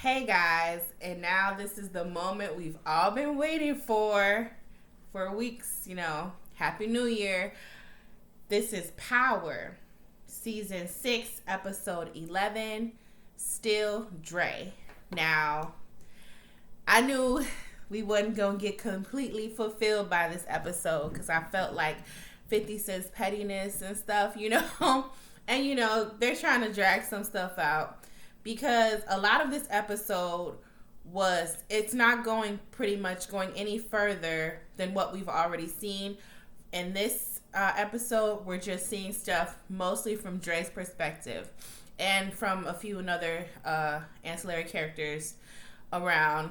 Hey guys, and now this is the moment we've all been waiting for weeks, Happy New Year. This is Power, Season 6, Episode 11, Still Dre. Now, I knew we wasn't going to get completely fulfilled by this episode because I felt like 50 Cent's pettiness and stuff, and, they're trying to drag some stuff out because a lot of this episode it's not pretty much going any further than what we've already seen. In this episode, we're just seeing stuff mostly from Dre's perspective and from a few other ancillary characters around.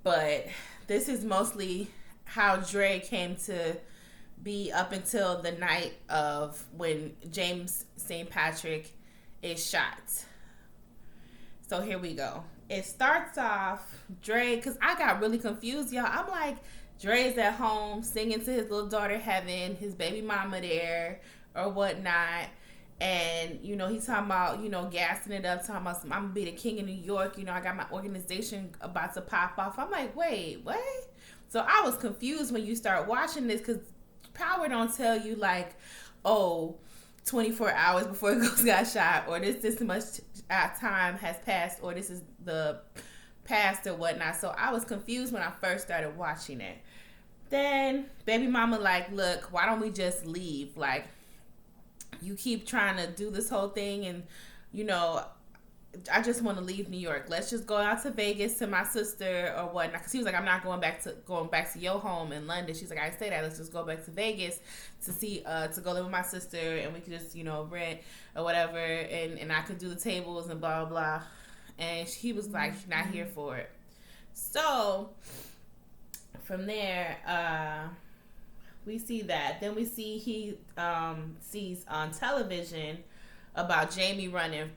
But this is mostly how Dre came to be up until the night of when James St. Patrick is shot. So here we go. It starts off Dre, because I got really confused, y'all. I'm like, Dre's at home singing to his little daughter Heaven, his baby mama there or whatnot. And, he's talking about, gassing it up, talking about I'm going to be the king of New York. I got my organization about to pop off. I'm like, wait, what? So I was confused when you start watching this because Power don't tell you like, 24 hours before Ghost got shot, or this much time has passed, or this is the past or whatnot. So I was confused when I first started watching it. Then baby mama like, look, why don't we just leave? Like, you keep trying to do this whole thing, and I just want to leave New York. Let's just go out to Vegas to my sister or whatnot. Because he was like, I'm not going back to your home in London. She's like, I say that. Let's just go back to Vegas to go live with my sister, and we could just rent or whatever, and I could do the tables and blah blah blah. And he was like, she's not here for it. So from there, we see that. Then we see he sees on television about Jamie running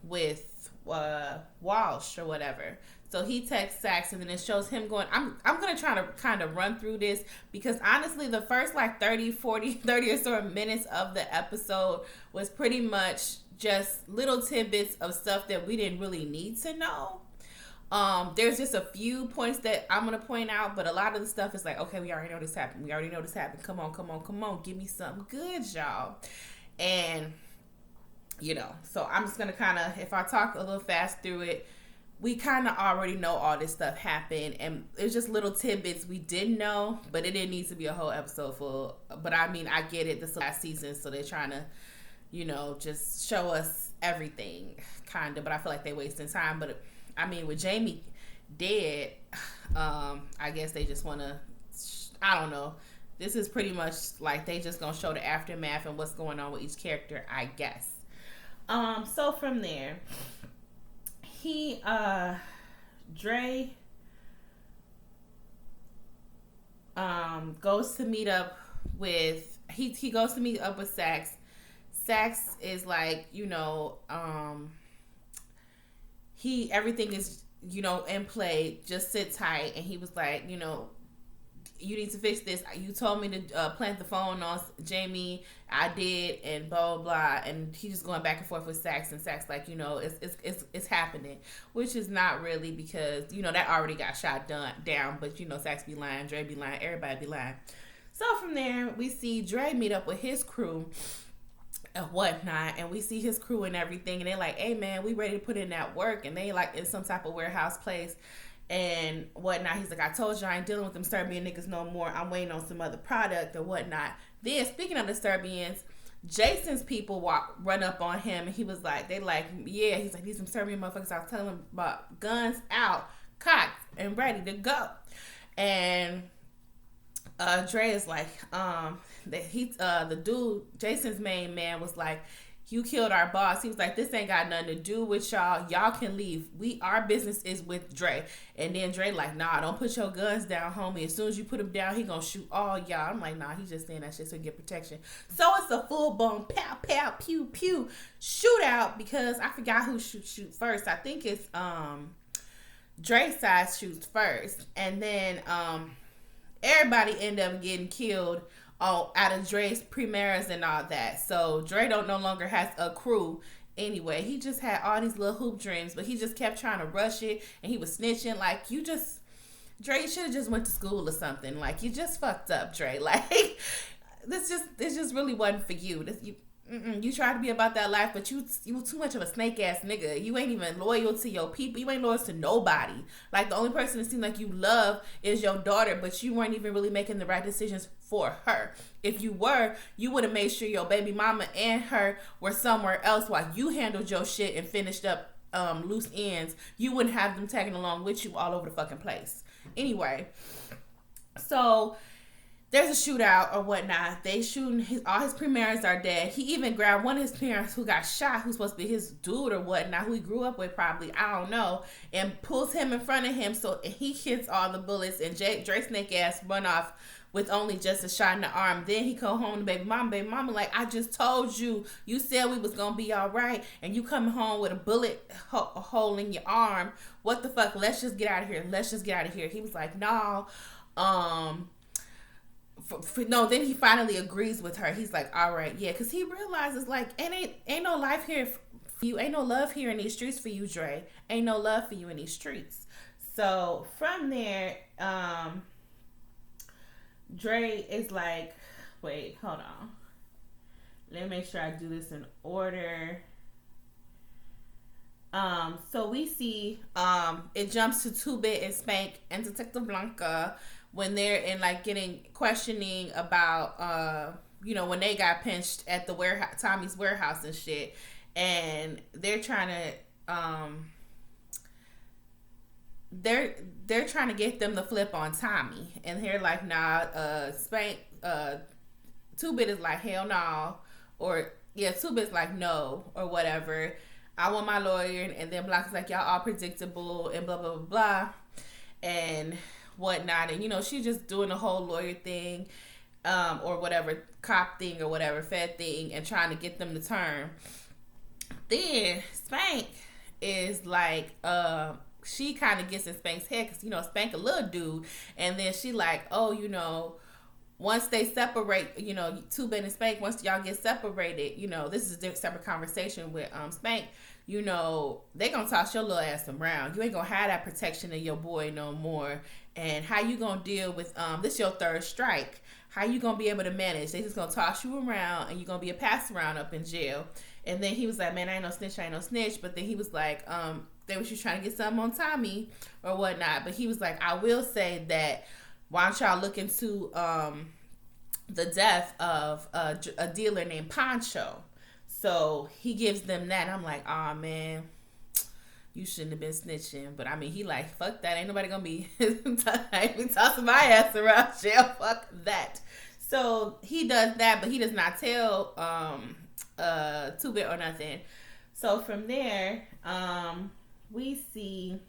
with Walsh or whatever. So he texts Sax, and then it shows him going. I'm going to try to kind of run through this because honestly, the first like 30 or so minutes of the episode was pretty much just little tidbits of stuff that we didn't really need to know. There's just a few points that I'm going to point out, but a lot of the stuff is like, okay, we already know this happened. Come on. Give me something good, y'all. And so I'm just going to kind of, if I talk a little fast through it, we kind of already know all this stuff happened, and it's just little tidbits we didn't know, but it didn't need to be a whole episode full. But I mean, I get it. This is the last season, so they're trying to, just show us everything, kind of. But I feel like they're wasting time. But I mean, with Jamie dead, I guess they just want to, I don't know. This is pretty much like they just going to show the aftermath and what's going on with each character, I guess. So from there, Dre, goes to meet up with, he goes to meet up with Sax. Sax is like, everything is, in play, just sit tight. And he was like, you need to fix this. You told me to plant the phone on Jamie. I did, and blah, blah, blah. And he's just going back and forth with Sax, and Sax like, it's happening, which is not really because, that already got shot down. But, Sax be lying, Dre be lying, everybody be lying. So from there, we see Dre meet up with his crew and whatnot, and we see his crew and everything, and they're like, hey, man, we ready to put in that work. And they like in some type of warehouse place and whatnot. He's like, I told you I ain't dealing with them Serbian niggas no more. I'm waiting on some other product or whatnot. Then, speaking of the Serbians, Jason's people run up on him, and he was like, he's like, these some Serbian motherfuckers. I was telling him about guns out, cocked, and ready to go. And Dre is like, the dude, Jason's main man, was like, you killed our boss. He was like, this ain't got nothing to do with y'all. Y'all can leave. Our business is with Dre. And then Dre like, nah, don't put your guns down, homie. As soon as you put them down, he gonna shoot all y'all. I'm like, nah, he's just saying that shit so he get protection. So it's a full-blown pow, pow, pew, pew shootout because I forgot who shoot first. I think it's Dre's side shoots first. And then everybody end up getting killed out of Dre's Primaras and all that. So Dre no longer has a crew Anyway, he just had all these little hoop dreams, but he just kept trying to rush it, and he was snitching. Like, you just, Dre, you should have just went to school or something. Like, you just fucked up, Dre. Like, this just really wasn't for you. You tried to be about that life, but you too much of a snake ass nigga. You ain't even loyal to your people. You ain't loyal to nobody. Like, the only person it seems like you love is your daughter, but you weren't even really making the right decisions for her. If you were, you would have made sure your baby mama and her were somewhere else while you handled your shit and finished up loose ends. You wouldn't have them tagging along with you all over the fucking place. Anyway, so there's a shootout or whatnot. They shooting, all his parents are dead. He even grabbed one of his parents who got shot, who's supposed to be his dude or whatnot, who he grew up with probably, I don't know, and pulls him in front of him, so he hits all the bullets, and Dre snake ass run off with only just a shot in the arm. Then he come home to baby mama like, I just told you, you said we was gonna be all right, and you coming home with a bullet hole in your arm. What the fuck? Let's just get out of here. He was like, no, no, then he finally agrees with her. He's like, all right, yeah, because he realizes, like, ain't no life here for you. Ain't no love here in these streets for you, Dre. Ain't no love for you in these streets. So from there, Dre is like, wait, hold on. Let me make sure I do this in order. So we see, it jumps to 2-Bit and Spank and Detective Blanca when they're in, like, questioning about, when they got pinched at the warehouse, Tommy's warehouse and shit, and they're trying to, they're trying to get them to flip on Tommy, and they're like, nah, Spank, 2-Bit is like, hell no, or, yeah, 2-Bit's like, no, or whatever, I want my lawyer, and then Blanca's like, y'all all predictable, and blah, blah, blah, blah, and whatnot, and she's just doing the whole lawyer thing, or whatever, cop thing, or whatever, fed thing, and trying to get them to turn. Then Spank is like, she kind of gets in Spank's head, because Spank a little dude, and then she like, oh, once they separate, 2-Bit and Spank, once y'all get separated, this is a separate conversation with Spank, they gonna toss your little ass around. You ain't gonna have that protection of your boy no more. And how you gonna deal with, this your third strike. How you gonna be able to manage? They just gonna toss you around, and you gonna be a pass around up in jail. And then he was like, man, I ain't no snitch. But then he was like, they was just trying to get something on Tommy or whatnot. But he was like, I will say that, why don't y'all look into the death of a dealer named Pancho? So he gives them that. I'm like, oh man, you shouldn't have been snitching. But I mean, he like, fuck that. Ain't nobody gonna be tossing my ass around jail. Fuck that. So he does that, but he does not tell 2-Bit or nothing. So from there, we see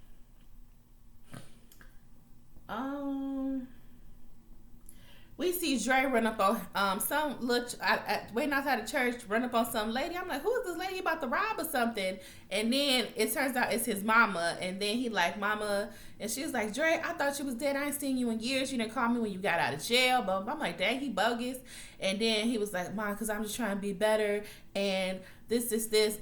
Dre run up on some little waiting outside the church, run up on some lady. I'm like, who is this lady about to rob or something? And then it turns out it's his mama. And then he like, mama, and she was like, Dre, I thought you was dead. I ain't seen you in years. You didn't call me when you got out of jail. But I'm like, dang, he bogus. And then he was like, Mom, because I'm just trying to be better. And this,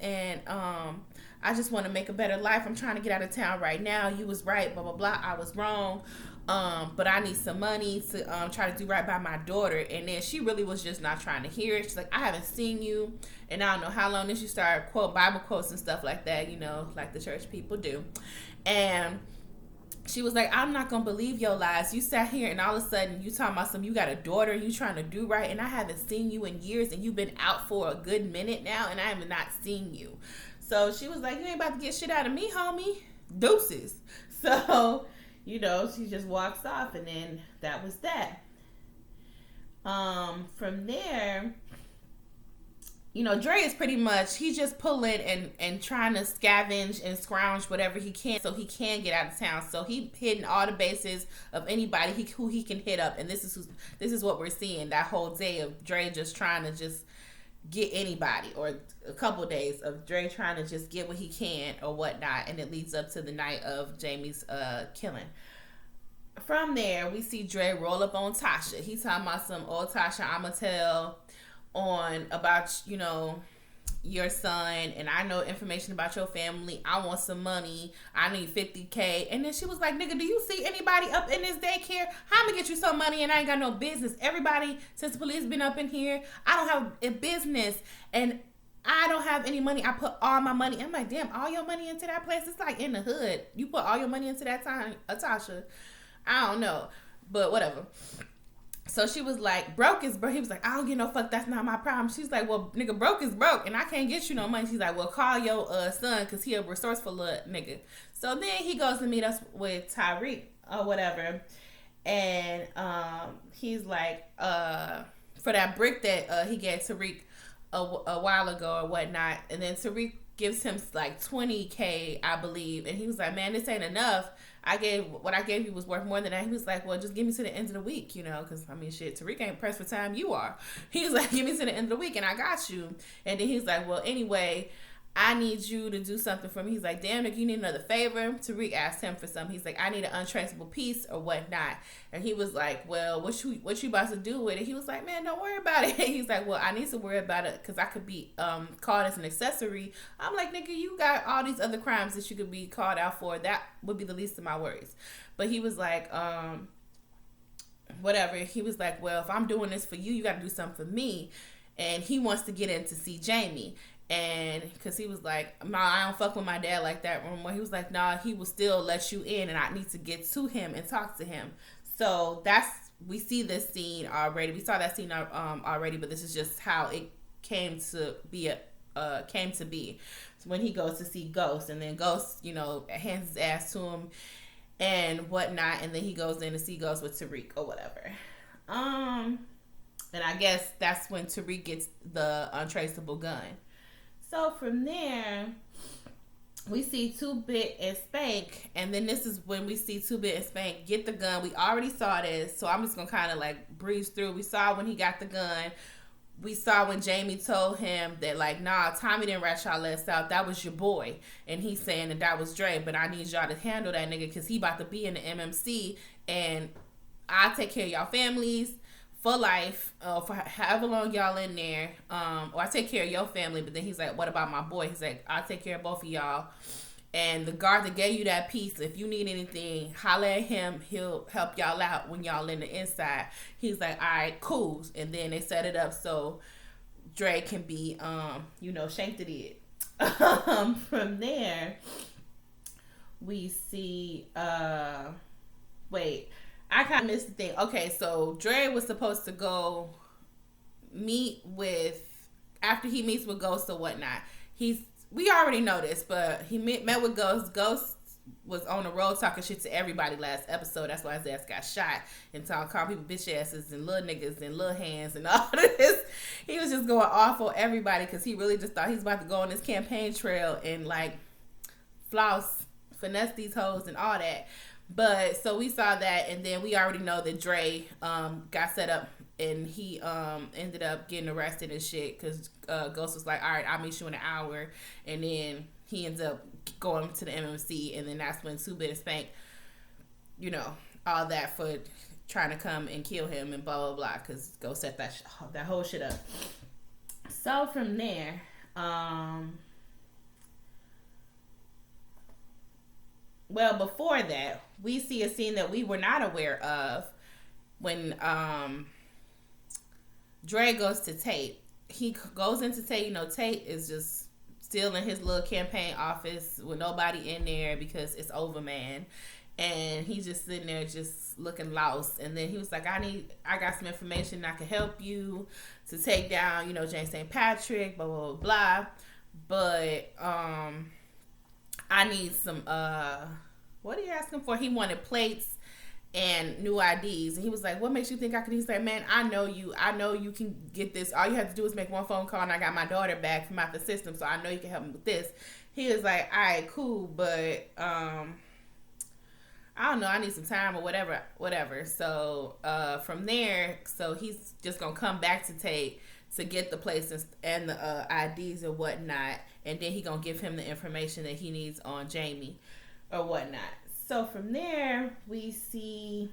and I just want to make a better life. I'm trying to get out of town right now. You was right, blah, blah, blah. I was wrong. But I need some money to try to do right by my daughter. And then she really was just not trying to hear it. She's like, I haven't seen you, and I don't know how long. Then she started quote Bible quotes and stuff like that, like the church people do. And she was like, I'm not gonna believe your lies. You sat here and all of a sudden you talking about you got a daughter, you trying to do right, and I haven't seen you in years, and you've been out for a good minute now, and I have not seen you. So she was like, you ain't about to get shit out of me, homie. Deuces. So she just walks off, and then that was that. From there, Dre is pretty much, he's just pulling and trying to scavenge and scrounge whatever he can so he can get out of town. So he hitting all the bases of anybody who he can hit up, and this is what we're seeing that whole day of Dre just trying to just get anybody, or a couple days of Dre trying to just get what he can or whatnot, and it leads up to the night of Jamie's killing. From there, we see Dre roll up on Tasha. He's talking about some old Tasha I'ma tell on about, your son, and I know information about your family. I want some money. I need 50K. And then she was like, nigga, do you see anybody up in this daycare? How am I get you some money and I ain't got no business? Everybody, since the police been up in here, I don't have a business, and I don't have any money. I put all my money. I'm like, damn, all your money into that place? It's like in the hood. You put all your money into that time, Atasha. I don't know, but whatever. So she was like, broke is broke. He was like, I don't get no fuck. That's not my problem. She's like, well, nigga, broke is broke, and I can't get you no money. She's like, well, call your son, because he a resourceful little nigga. So then he goes to meet us with Tyreek or whatever. And he's like, for that brick that he gave Tariq a while ago or whatnot. And then Tariq gives him like 20K, I believe. And he was like, man, this ain't enough. What I gave you was worth more than that. He was like, well, just give me to the end of the week, because, I mean, shit, Tariq ain't pressed for time. You are. He was like, give me to the end of the week, and I got you. And then he's like, well, anyway, I need you to do something for me. He's like, damn, Nick, you need another favor. Tariq asked him for something. He's like, I need an untraceable piece or whatnot. And he was like, well, what you about to do with it? He was like, man, don't worry about it. He's like, well, I need to worry about it because I could be called as an accessory. I'm like, nigga, you got all these other crimes that you could be called out for. That would be the least of my worries. But he was like, whatever. He was like, well, if I'm doing this for you, you got to do something for me. And he wants to get in to see Jamie. And because he was like, nah, I don't fuck with my dad like that. He was like, nah, he will still let you in, and I need to get to him and talk to him. So we see this scene already. We saw that scene already, but this is just how it came to be. So when he goes to see Ghost, and then Ghost, hands his ass to him and whatnot, and then he goes in to see Ghost with Tariq or whatever. And I guess that's when Tariq gets the untraceable gun. So from there, we see 2-Bit and Spank, and then this is when we see 2-Bit and Spank get the gun. We already saw this, so I'm just gonna kind of like breeze through. We saw when he got the gun. We saw when Jamie told him that, like, nah, Tommy didn't rat y'all ass out. That was your boy. And he's saying that was Dre, but I need y'all to handle that nigga because he about to be in the MMC, and I'll take care of y'all families for life, for however long y'all in there, or I take care of your family. But then he's like, what about my boy? He's like, I'll take care of both of y'all. And the guard that gave you that piece, if you need anything, holler at him. He'll help y'all out when y'all in the inside. He's like, all right, cool. And then they set it up so Dre can be, shanked to it. From there, we see, I kind of missed the thing. Okay, so Dre was supposed to go meet with, after he meets with Ghost or whatnot. We already know this, but he met with Ghost. Ghost was on the road talking shit to everybody last episode. That's why his ass got shot and calling people bitch asses and little niggas and little hands and all this. He was just going off on everybody because he really just thought he's about to go on this campaign trail and like finesse these hoes and all that. But so we saw that, and then we already know that Dre got set up, and he ended up getting arrested and shit because Ghost was like, all right, I'll meet you in an hour. And then he ends up going to the MMC, and then that's when 2-Bit and Spank, all that for trying to come and kill him and blah, blah, blah, because Ghost set that whole shit up. So from there, well, before that, we see a scene that we were not aware of when Dre goes to Tate. He goes into Tate. Tate is just still in his little campaign office with nobody in there because it's over, man. And he's just sitting there just looking lost. And then he was like, I got some information that can help you to take down, James St. Patrick, blah, blah, blah, blah. But I need some, what did he ask him for? He wanted plates and new IDs. And he was like, what makes you think I could? He's like, man, I know you can get this. All you have to do is make one phone call, and I got my daughter back from out the system, so I know you can help me with this. He was like, all right, cool, but I don't know, I need some time or whatever. So from there, so he's just gonna come back to Tate to get the places and the IDs and whatnot, and then he gonna give him the information that he needs on Jamie or whatnot. So from there, we see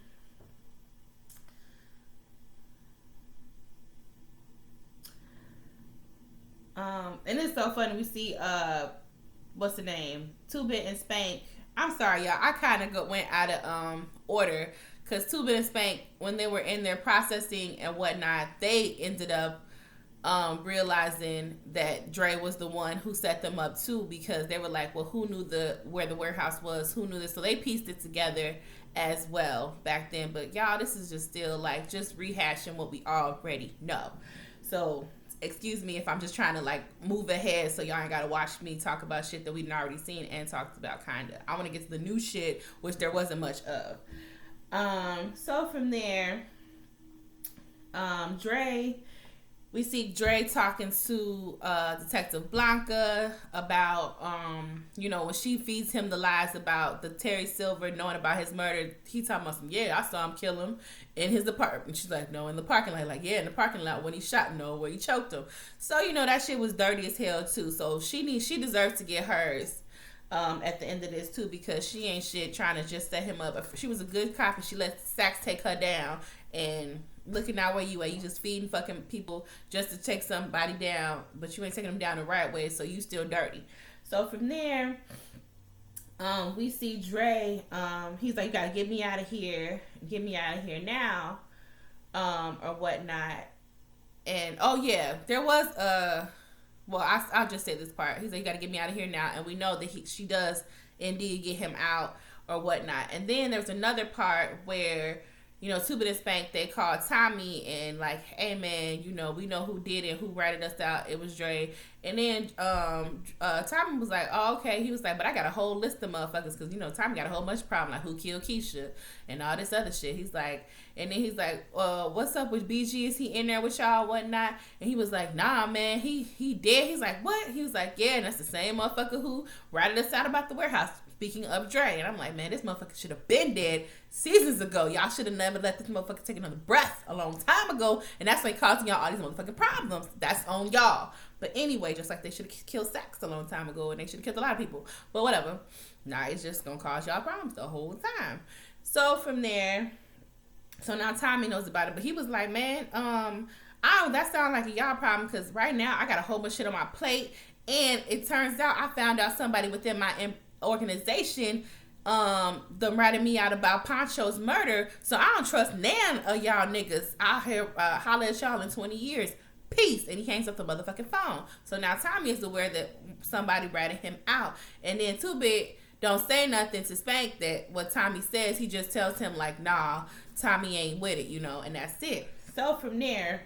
And it's so funny. We see what's the name? 2-Bit and Spank. I'm sorry, y'all. I kind of went out of order because 2-Bit and Spank, when they were in their processing and whatnot, they ended up realizing that Dre was the one who set them up too, because they were like, well, who knew where the warehouse was? Who knew this? So they pieced it together as well back then. But y'all, this is just still like just rehashing what we already know. So excuse me if I'm just trying to like move ahead so y'all ain't gotta watch me talk about shit that we've already seen and talked about. Kinda, I want to get to the new shit, which there wasn't much of. So from there, we see Dre talking to Detective Blanca about, when she feeds him the lies about the Terry Silver knowing about his murder. He talking about I saw him kill him in his apartment. She's like, no, in the parking lot. Like, yeah, in the parking lot when he shot, no, where he choked him. So, that shit was dirty as hell, too. So she deserves to get hers at the end of this, too, because she ain't shit trying to just set him up. If she was a good cop and she let Sachs take her down and looking out where you at. You just feeding fucking people just to take somebody down, but you ain't taking them down the right way, so you still dirty. So from there, we see Dre. He's like, you gotta get me out of here now, or whatnot. And there was I'll just say this part. He's like, you gotta get me out of here now, and we know that she does indeed get him out or whatnot. And then there's another part where 2-Bit and Spank, they called Tommy and like, hey man, we know who did it, who ratted us out. It was Dre. And then Tommy was like, oh, okay. He was like, but I got a whole list of motherfuckers because, Tommy got a whole bunch of problems, like who killed Keisha and all this other shit. He's like, and then he's like, what's up with BG? Is he in there with y'all, whatnot? And he was like, nah, man, he dead. He's like, what? He was like, yeah, and that's the same motherfucker who ratted us out about the warehouse. Speaking of Dre, and I'm like, man, this motherfucker should have been dead seasons ago. Y'all should have never let this motherfucker take another breath a long time ago, and that's why causing y'all all these motherfucking problems. That's on y'all. But anyway, just like they should have killed Sachs a long time ago, and they should have killed a lot of people. But whatever. Nah, it's just gonna cause y'all problems the whole time. So from there, now Tommy knows about it, but he was like, man, that sounds like a y'all problem because right now I got a whole bunch of shit on my plate, and it turns out I found out somebody within my organization them ratted me out about Poncho's murder, so I don't trust none of y'all niggas. I'll holler at y'all in 20 years. Peace. And he hangs up the motherfucking phone. So now Tommy is aware that somebody ratted him out, and then 2-Bit don't say nothing to Spank that what Tommy says. He just tells him like, nah, Tommy ain't with it, and that's it. So from there,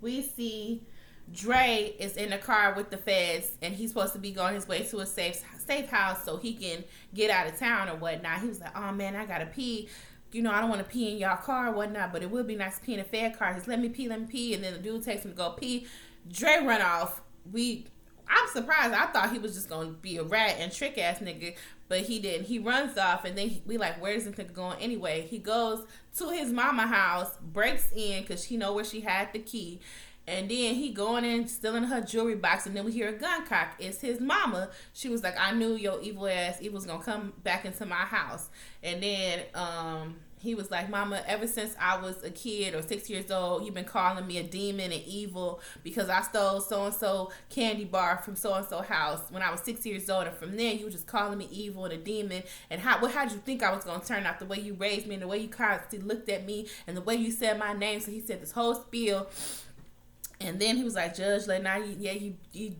we see Dre is in the car with the feds, and he's supposed to be going his way to a safe house so he can get out of town or whatnot. He was like, oh man, I gotta pee. I don't want to pee in y'all car or whatnot, but it would be nice to pee in a fed car. Just let me pee. And then the dude takes him to go pee. Dre run off. I'm surprised. I thought he was just going to be a rat and trick ass nigga, but he didn't. He runs off, and then we like, where's this nigga going anyway? He goes to his mama house, breaks in because he know where she had the key. And then he going in, stealing her jewelry box, and then we hear a gun cock. It's his mama. She was like, I knew your evil was going to come back into my house. And then he was like, mama, ever since I was a kid or 6 years old, you've been calling me a demon and evil because I stole so-and-so candy bar from so-and-so house when I was 6 years old. And from there, you were just calling me evil and a demon. And how'd you think I was going to turn out? The way you raised me and the way you constantly looked at me and the way you said my name. So he said this whole spiel. And then he was like, Judge, like, now you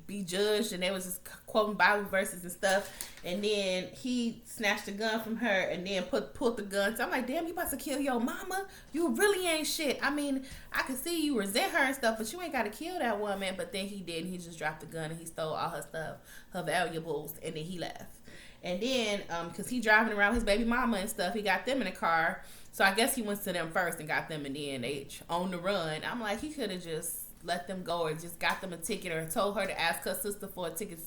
be judged. And they was just quoting Bible verses and stuff. And then he snatched the gun from her and then pulled the gun. So I'm like, damn, you about to kill your mama? You really ain't shit. I mean, I could see you resent her and stuff, but you ain't got to kill that woman. But then he didn't. He just dropped the gun and he stole all her stuff, her valuables, and then he left. And then, because he driving around his baby mama and stuff, he got them in the car. So I guess he went to them first and got them in the end. They on the run. I'm like, he could have just let them go or just got them a ticket or told her to ask her sister for a ticket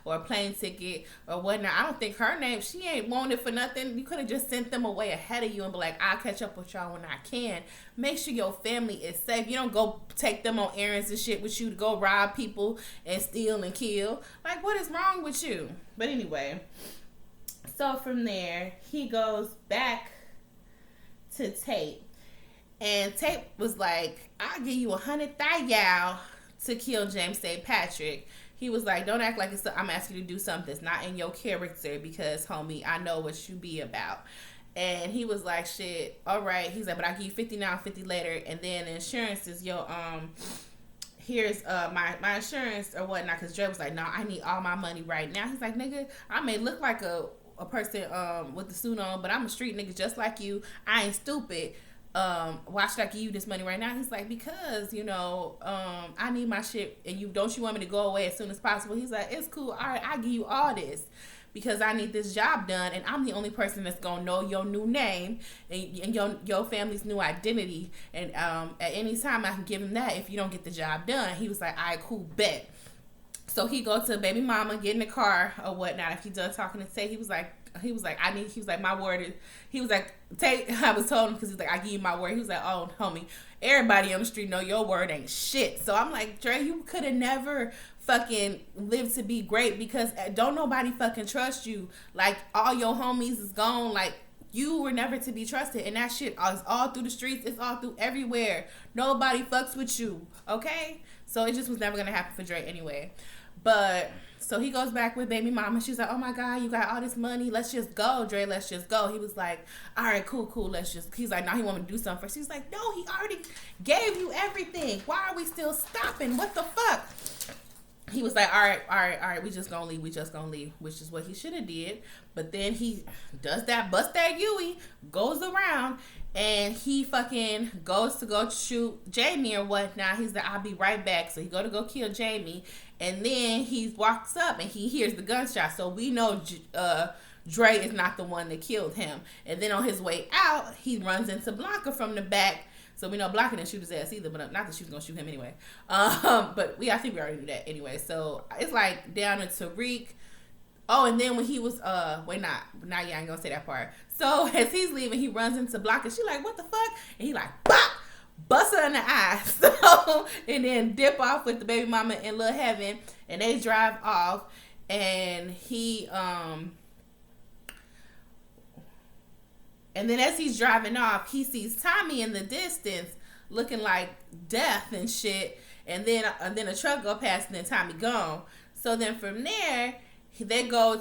or a plane ticket or whatnot. I don't think her name, she ain't wanted for nothing. You could have just sent them away ahead of you and be like, I'll catch up with y'all when I can. Make sure your family is safe. You don't go take them on errands and shit with you to go rob people and steal and kill. Like, what is wrong with you? But anyway, so from there, he goes back to Tate. And Tate was like, I'll give you 100,000 to kill James St. Patrick. He was like, don't act like I'm asking you to do something that's not in your character because, homie, I know what you be about. And he was like, shit, all right. He's like, but I'll give you 50 now, 50 later. And then insurance is your, here's my insurance or whatnot. Because Dre was like, no, I need all my money right now. He's like, nigga, I may look like a person with the suit on, but I'm a street nigga just like you. I ain't stupid. Why should I give you this money right now? He's like, because, I need my shit and you want me to go away as soon as possible. He's like, it's cool. All right, I'll give you all this because I need this job done and I'm the only person that's gonna know your new name and your family's new identity. And at any time I can give him that if you don't get the job done. He was like, all right, cool, bet. So he go to baby mama, get in the car or whatnot. If he done talking to Tay, he was like, my word is, he was like, Tay, I was told him because he's like, I give you my word. He was like, oh, homie, everybody on the street know your word ain't shit. So I'm like, Dre, you could have never fucking lived to be great because don't nobody fucking trust you. Like, all your homies is gone. Like, you were never to be trusted. And that shit is all through the streets. It's all through everywhere. Nobody fucks with you. Okay? So it just was never going to happen for Dre anyway. But so he goes back with baby mama. She's like, oh my God, you got all this money. Let's just go, Dre. Let's just go. He was like, all right, cool. He's like, now he want me to do something first. She's like, no, he already gave you everything. Why are we still stopping? What the fuck? He was like, all right. We just gonna leave, which is what he should have did. But then he does that, bust that Yui, goes around, and he fucking goes to go shoot Jamie or whatnot. He's like, I'll be right back. So he go kill Jamie. And then he walks up and he hears the gunshot. So we know Dre is not the one that killed him. And then on his way out, he runs into Blanca from the back. So we know Blanca didn't shoot his ass either, but not that she was going to shoot him anyway. But I think we already knew that anyway. So it's like down to Tariq. Oh, and then when he was, I ain't going to say that part. So as he's leaving, he runs into Blanca. She like, what the fuck? And he like, bop! Bust her in the eye. So, and then dip off with the baby mama in Little Heaven. And they drive off. And he, and then as he's driving off, he sees Tommy in the distance looking like death and shit. And then a truck go past and then Tommy gone. So then from there, they go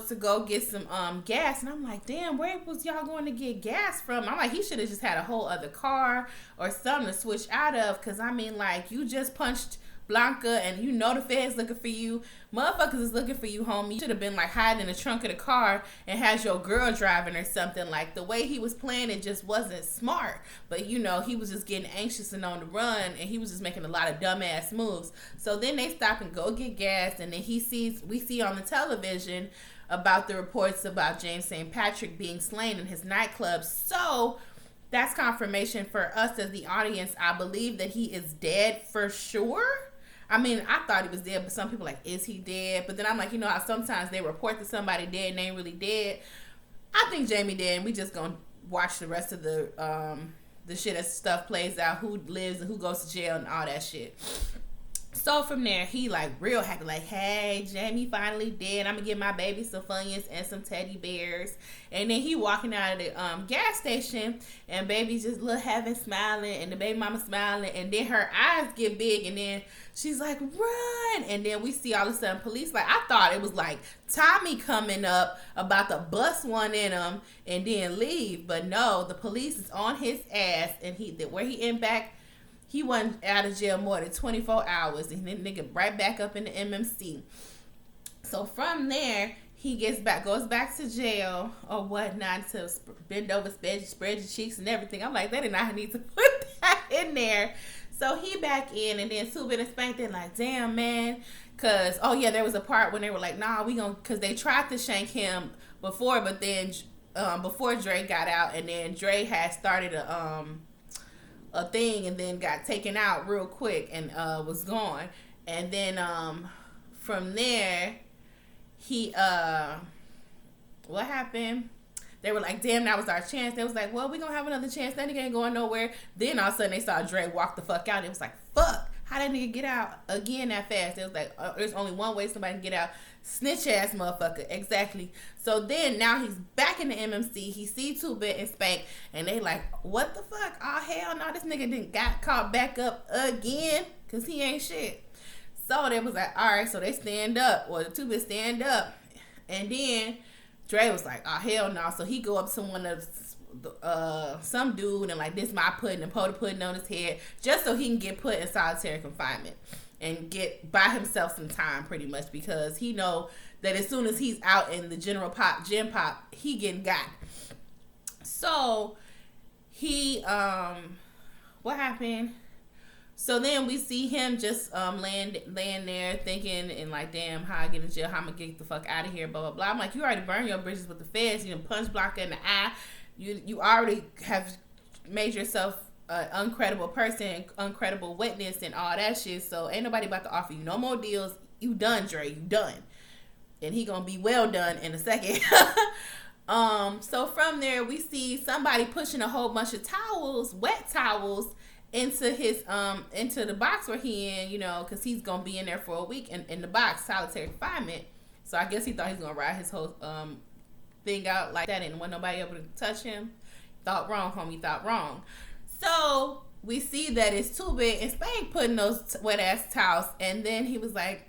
get some gas. And I'm like, damn, where was y'all going to get gas from? I'm like, he should have just had a whole other car or something to switch out of. Because, I mean, like, you just punched Blanca and you know the feds looking for you. Motherfuckers is looking for you, homie. You should have been like hiding in the trunk of the car and has your girl driving or something. Like, the way he was playing it just wasn't smart. But he was just getting anxious and on the run, and he was just making a lot of dumbass moves. So then they stop and go get gas, and then we see on the television about the reports about James St. Patrick being slain in his nightclub. So that's confirmation for us as the audience. I believe that he is dead for sure. I mean, I thought he was dead, but some people like, is he dead? But then I'm like, you know how sometimes they report that somebody dead and they ain't really dead. I think Jamie dead, and we just gonna watch the rest of the shit as stuff plays out, who lives and who goes to jail and all that shit. So from there, he like real happy, like, hey, Jamie finally dead. I'm gonna give my baby some Funyuns and some teddy bears. And then he walking out of the gas station, and baby's just Little Heaven smiling, and the baby mama smiling, and then her eyes get big, and then she's like, run. And then we see all of a sudden police. Like, I thought it was like Tommy coming up about to bust one in him and then leave, but no, the police is on his ass, and where he in back. He wasn't out of jail more than 24 hours. And then nigga right back up in the MMC. So from there, he goes back to jail or whatnot to bend over, spread your cheeks and everything. I'm like, they did not need to put that in there. So he back in, and then Subin and Spank, they're like, damn, man. Because, there was a part when they were like, nah, because they tried to shank him before, but then before Dre got out, and then Dre had started a thing and then got taken out real quick and was gone. And then from there, he what happened? They were like, damn, that was our chance. They was like, well, we gonna have another chance. That nigga ain't going nowhere. Then all of a sudden they saw Dre walk the fuck out. It was like, fuck, how that nigga get out again that fast? It was like, there's only one way somebody can get out. Snitch ass motherfucker. Exactly. So then now he's back in the MMC. He see 2-Bit and Spank, and they like, what the fuck? Oh hell no, this nigga didn't got caught back up again, cause he ain't shit. So they was like, all right, so they stand up, or the 2-Bit stand up, and then Dre was like, oh hell no. So he go up to one of some dude and like, this my pudding, and pour the pudding on his head, just so he can get put in solitary confinement and get by himself some time, pretty much, because he know that as soon as he's out in the gen pop, he getting got. So he what happened? So then we see him just laying there thinking and like, damn, how I get in jail, how I'm gonna get the fuck out of here, blah blah blah. I'm like, you already burned your bridges with the feds, you done punch blocker in the eye, you already have made yourself an uncredible person, uncredible witness, and all that shit. So ain't nobody about to offer you no more deals. You done, Dre. You done. And he gonna be well done in a second. So from there we see somebody pushing a whole bunch of towels, wet towels, into his into the box where he in, you know, because he's gonna be in there for a week in the box, solitary confinement. So I guess he thought he was gonna ride his whole thing out like that, and wasn't nobody able to touch him. Thought wrong, homie. Thought wrong. So we see that it's 2-Bit and Spank putting those wet ass towels, and then he was like,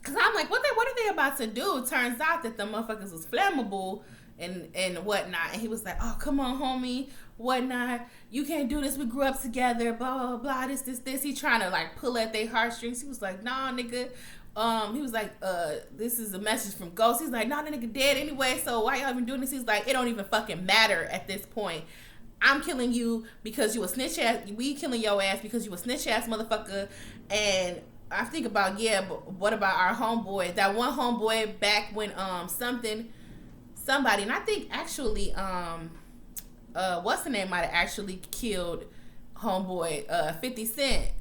cause I'm like, what are they about to do? Turns out that the motherfuckers was flammable and whatnot, and he was like, oh come on, homie, whatnot, you can't do this, we grew up together, blah blah blah, this. He trying to like pull at their heartstrings. He was like, nah nigga. He was like, this is a message from Ghost. He's like, nah, the nigga dead anyway, so why y'all even doing this? He's like, it don't even fucking matter at this point. I'm killing you because you a snitch ass. We killing your ass because you a snitch ass motherfucker. And I think about, yeah, but what about our homeboy? That one homeboy back when somebody, and I think actually what's the name might have actually killed homeboy 50 Cent.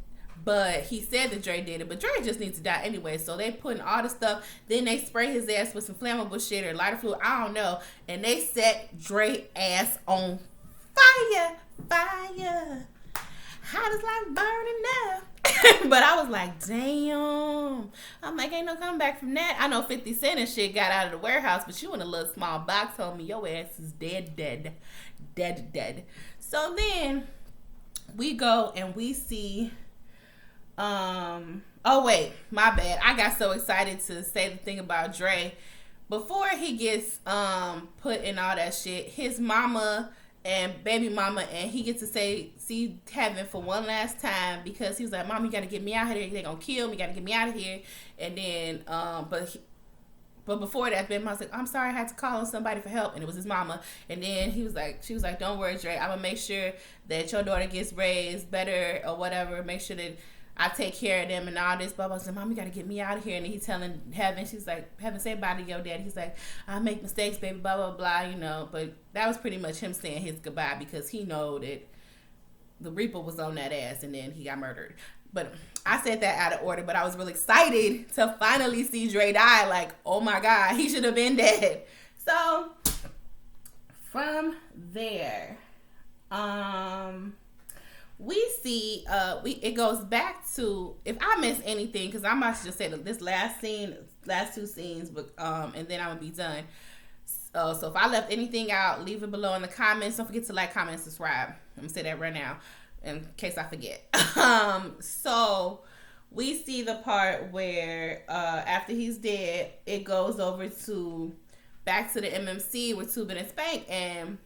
But he said that Dre did it. But Dre just needs to die anyway. So they putting all the stuff. Then they spray his ass with some flammable shit or lighter fluid. I don't know. And they set Dre ass on fire. Hot as like burning up. But I was like, damn. I'm like, ain't no comeback from that. I know 50 Cent and shit got out of the warehouse. But you in a little small box told me your ass is dead. So then we go and we see... oh wait, my bad. I got so excited to say the thing about Dre. Before he gets put in all that shit, his mama and baby mama, and he gets to see heaven for one last time, because he was like, Mom, you gotta get me out of here, they gonna kill me, you gotta get me out of here. And then but before that, baby mama was like, I'm sorry, I had to call on somebody for help, and it was his mama. And then she was like, don't worry, Dre, I'm gonna make sure that your daughter gets raised better or whatever, make sure that I take care of them and all this, blah, blah. So, Mom, you got to get me out of here. And then he's telling Heaven, she's like, Heaven, say bye to your dad. He's like, I make mistakes, baby, blah, blah, blah, you know. But that was pretty much him saying his goodbye, because he know that the Reaper was on that ass and then he got murdered. But I said that out of order, but I was really excited to finally see Dre die. Like, oh my God, he should have been dead. So, from there, we see it goes back to, if I miss anything, because I might just say this last two scenes, but and then I'm gonna be done. So if I left anything out, leave it below in the comments. Don't forget to like, comment, and subscribe. I'm gonna say that right now in case I forget. So we see the part where after he's dead, it goes over to back to the MMC with 2-Bit and Spank, and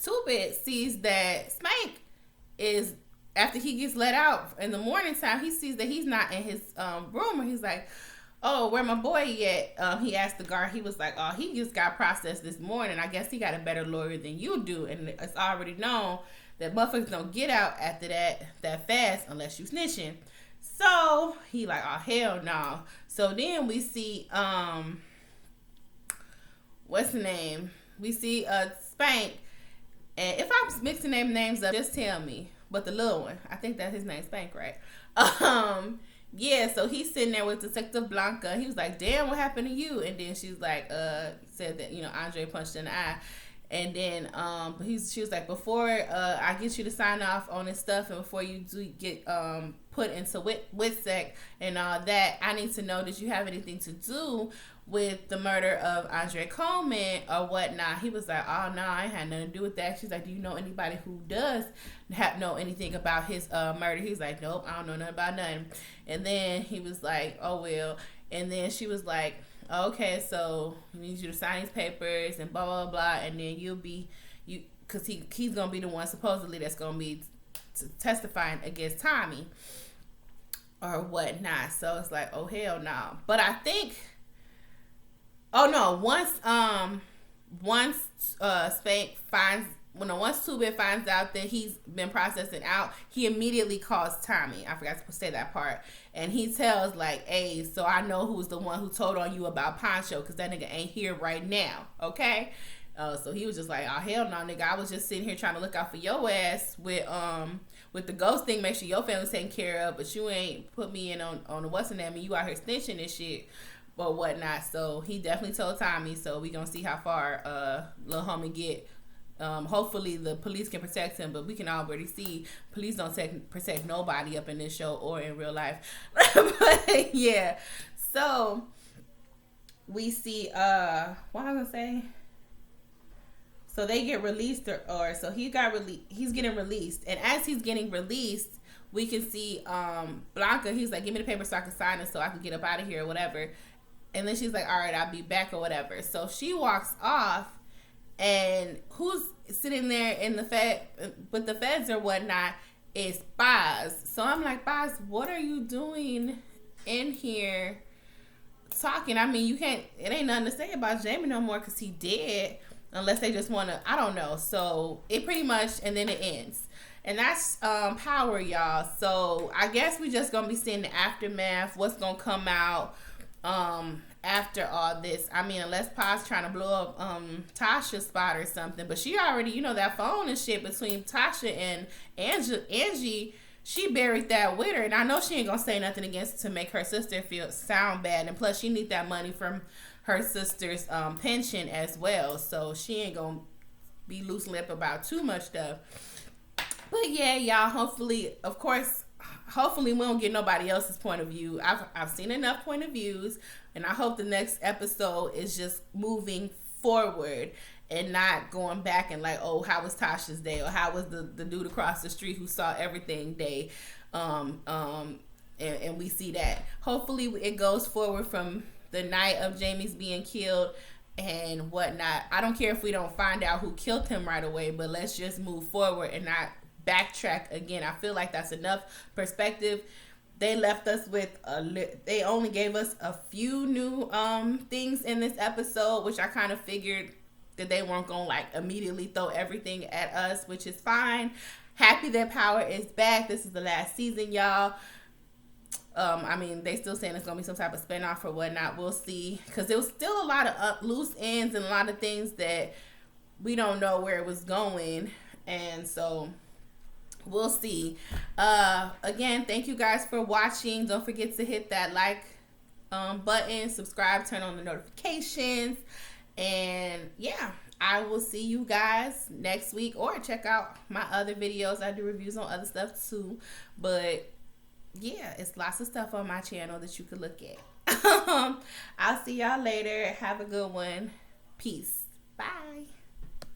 2-Bit sees that Spank is, after he gets let out in the morning time, he sees that he's not in his room, and he's like, oh, where my boy at? He asked the guard. He was like, oh, he just got processed this morning. I guess he got a better lawyer than you do, and it's already known that motherfuckers don't get out after that fast unless you snitching. So he like, oh hell no. So then we see what's the name? We see Spank. And if I'm mixing names up, just tell me. But the little one, I think that's his name, Spank, right? Yeah, so he's sitting there with Detective Blanca. He was like, damn, what happened to you? And then she's like, said that, Andre punched in the eye. And then she was like, before I get you to sign off on this stuff, and before you do get put into WITSEC and all that, I need to know, did you have anything to do with the murder of Andre Coleman or whatnot? He was like, oh no, I ain't had nothing to do with that. She's like, do you know anybody who does know anything about his murder? He's like, nope, I don't know nothing about nothing. And then he was like, oh well. And then she was like, okay, so he needs you to sign these papers and blah blah blah, and then because he's gonna be the one supposedly that's gonna be testifying against Tommy or whatnot. So it's like, oh hell no. But I think, oh no, once Spank finds, once Two-Bit finds out that he's been processing out, he immediately calls Tommy. I forgot to say that part. And he tells, like, hey, so I know who's the one who told on you about Poncho, because that nigga ain't here right now, okay? So he was just like, oh, hell no, nigga. I was just sitting here trying to look out for your ass with the ghost thing, make sure your family's taken care of, but you ain't put me in on the what's in that, and you out here snitching and shit or whatnot. So he definitely told Tommy, so we gonna see how far little homie get. Hopefully the police can protect him, but we can already see police don't protect nobody up in this show or in real life. But yeah, so we see what was I gonna say? So they get released, or so he's getting released, and as he's getting released, we can see Blanca. He's like, give me the paper so I can sign it so I can get up out of here or whatever. And then she's like, all right, I'll be back or whatever. So she walks off. And who's sitting there in with the feds or whatnot is Boz. So I'm like, Boz, what are you doing in here talking? I mean, it ain't nothing to say about Jamie no more because he dead, unless they just want to, I don't know. So it pretty much, and then it ends. And that's Power, y'all. So I guess we just going to be seeing the aftermath, what's going to come out after all this. I mean, unless Pa's trying to blow up Tasha's spot or something, but she already, that phone and shit between Tasha and Angie, she buried that with her, and I know she ain't gonna say nothing against to make her sister sound bad, and plus she need that money from her sister's pension as well, so she ain't gonna be loose lip about too much stuff. But yeah, y'all, hopefully we don't get nobody else's point of view. I've seen enough point of views, and I hope the next episode is just moving forward and not going back and like, oh, how was Tasha's day, or how was the dude across the street who saw everything day, and we see that. Hopefully it goes forward from the night of Jamie's being killed and whatnot. I don't care if we don't find out who killed him right away, but let's just move forward and not backtrack again. I feel like that's enough perspective. They left us with they only gave us a few new things in this episode, which I kind of figured that they weren't gonna like immediately throw everything at us, which is fine. Happy that Power is back. This is the last season, y'all. I mean, they still saying it's gonna be some type of spinoff or whatnot. We'll see, because there was still a lot of loose ends and a lot of things that we don't know where it was going, and so we'll see. Again, thank you guys for watching. Don't forget to hit that like button, subscribe, turn on the notifications, and yeah, I will see you guys next week, or check out my other videos. I do reviews on other stuff too, but yeah, it's lots of stuff on my channel that you could look at. I'll see y'all later. Have a good one. Peace.